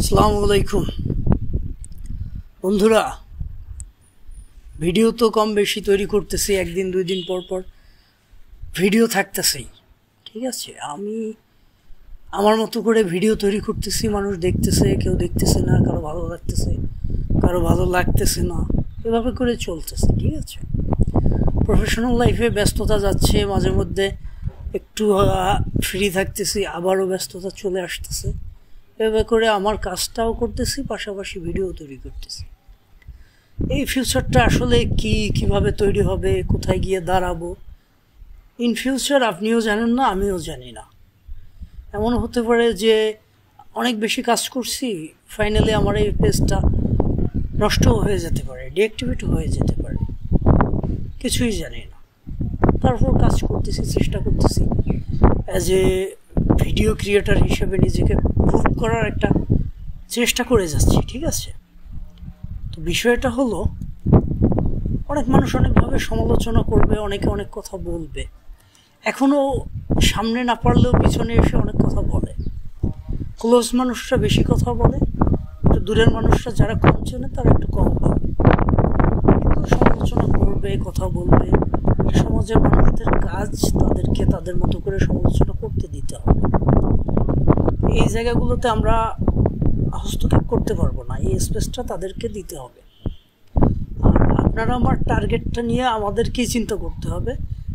আসসালামু আলাইকুম বন্ধুরা, ভিডিও তো কম বেশি তৈরি করতেছি, একদিন দুই দিন পর পর ভিডিও থাকতেছেই। ঠিক আছে, আমি আমার মতো করে ভিডিও তৈরি করতেছি, মানুষ দেখতেছে, কেউ দেখতেছে না, কারো ভালো লাগতেছে, কারো ভালো লাগতেছে না, এভাবে করে চলতেছে। ঠিক আছে, প্রফেশনাল লাইফে ব্যস্ততা যাচ্ছে, মাঝে মধ্যে একটু ফ্রি থাকতেছি, আবারও ব্যস্ততা চলে আসতেছে। এভাবে করে আমার কাজটাও করতেছি, পাশাপাশি ভিডিও তৈরি করতেছি। এই ফিউচারটা আসলে কিভাবে তৈরি হবে, কোথায় গিয়ে দাঁড়াবো ইন ফিউচার আপনিও জানেন না, আমিও জানি না। এমন হতে পারে যে অনেক বেশি কাজ করছি, ফাইনালি আমার এই পেজটা নষ্ট হয়ে যেতে পারে, ডিঅ্যাক্টিভেট হয়ে যেতে পারে, কিছুই জানি না। তারপর কাজ করতেছি, চেষ্টা করতেছি অ্যাজ এ ভিডিও ক্রিয়েটার হিসেবে নিজেকে প্রুভ করার একটা চেষ্টা করে যাচ্ছি। ঠিক আছে, তো বিষয়টা হলো, অনেক মানুষ অনেকভাবে সমালোচনা করবে, অনেকে অনেক কথা বলবে। এখনও সামনে না পারলেও পিছনে এসে অনেক কথা বলে। ক্লোজ মানুষরা বেশি কথা বলে, দূরের মানুষরা যারা কম চেনে তারা একটু কম বলে। কিন্তু সমালোচনা করবে, কথা বলবে, সমাজের মানুষদের কাজ তাদেরকে তাদের মতো করে সমালোচনা করতে দিতে হবে। এই জায়গাগুলোতে আমরা হস্তক্ষেপ করতে পারবো না, এই স্পেসটা তাদেরকে দিতে হবে। আর আপনারা আমার টার্গেটটা নিয়ে আমাদেরকেই চিন্তা করতে হবে,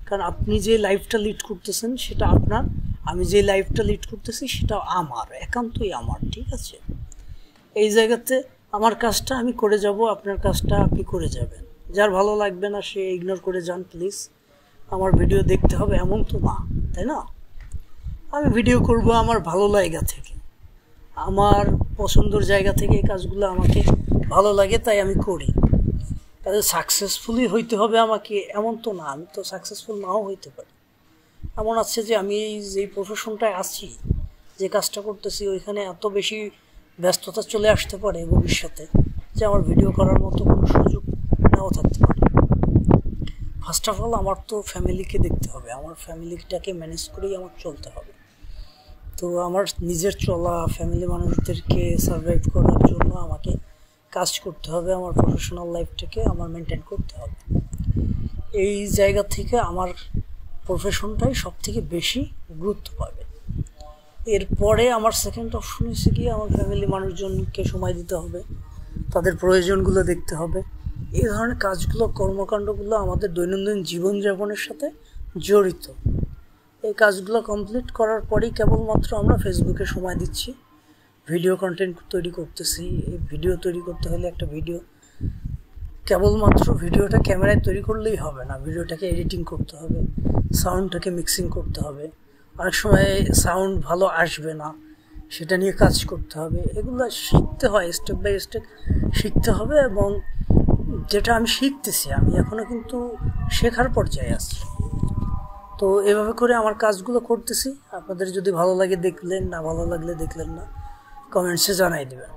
কারণ আপনি যে লাইফটা লিড করতেছেন সেটা আপনার, আমি যে লাইফটা লিড করতেছি সেটা আমার, একান্তই আমার। ঠিক আছে, এই জায়গাতে আমার কাজটা আমি করে যাব, আপনার কাজটা আপনি করে যাবেন। যার ভালো লাগবে না সে ইগনোর করে যান প্লিজ। আমার ভিডিও দেখতে হবে এমন তো না, তাই না? আমি ভিডিও করব আমার ভালো জায়গা থেকে, আমার পছন্দের জায়গা থেকে। এই কাজগুলো আমাকে ভালো লাগে তাই আমি করি। তাহলে সাকসেসফুলি হইতে হবে আমাকে এমন তো না, আমি তো সাকসেসফুল নাও হইতে পারি। এমন আছে যে আমি এই যে প্রফেশনটায় আছি, যে কাজটা করতেছি, ওইখানে এত বেশি ব্যস্ততা চলে আসতে পারে ভবিষ্যতে যে আমার ভিডিও করার মতো কোনো সুযোগ নাও থাকতে পারে। ফার্স্ট অফ অল আমার তো ফ্যামিলিকে দেখতে হবে, আমার ফ্যামিলিটাকে ম্যানেজ করেই আমার চলতে হবে। তো আমার নিজের চলা, ফ্যামিলি মানুষদেরকে সার্ভাইভ করার জন্য আমাকে কাজ করতে হবে, আমার প্রফেশনাল লাইফটাকে আমার মেনটেন করতে হবে। এই জায়গা থেকে আমার প্রফেশনটাই সব থেকে বেশি গুরুত্ব পাবে। এরপরে আমার সেকেন্ড অপশন হচ্ছে গিয়ে আমার ফ্যামিলি মানুষজনকে সময় দিতে হবে, তাদের প্রয়োজনগুলো দেখতে হবে। এই ধরনের কাজগুলো, কর্মকাণ্ডগুলো আমাদের দৈনন্দিন জীবনযাপনের সাথে জড়িত। এই কাজগুলো কমপ্লিট করার পরেই কেবলমাত্র আমরা ফেসবুকে সময় দিচ্ছি, ভিডিও কন্টেন্ট তৈরি করতেছি। এই ভিডিও তৈরি করতে হলে একটা ভিডিও কেবলমাত্র ভিডিওটা ক্যামেরায় তৈরি করলেই হবে না, ভিডিওটাকে এডিটিং করতে হবে, সাউন্ডটাকে মিক্সিং করতে হবে। অনেক সময় সাউন্ড ভালো আসবে না, সেটা নিয়ে কাজ করতে হবে। এগুলো শিখতে হয়, স্টেপ বাই স্টেপ শিখতে হবে। এবং যেটা আমি শিখতেছি, আমি এখনও কিন্তু শেখার পর্যায়ে আছি। তো এভাবে করে আমার কাজগুলো করতেছি। আপনাদের যদি ভালো লাগে দেখলেন, না ভালো লাগলে দেখলেন না, কমেন্টসে জানাই দেবেন।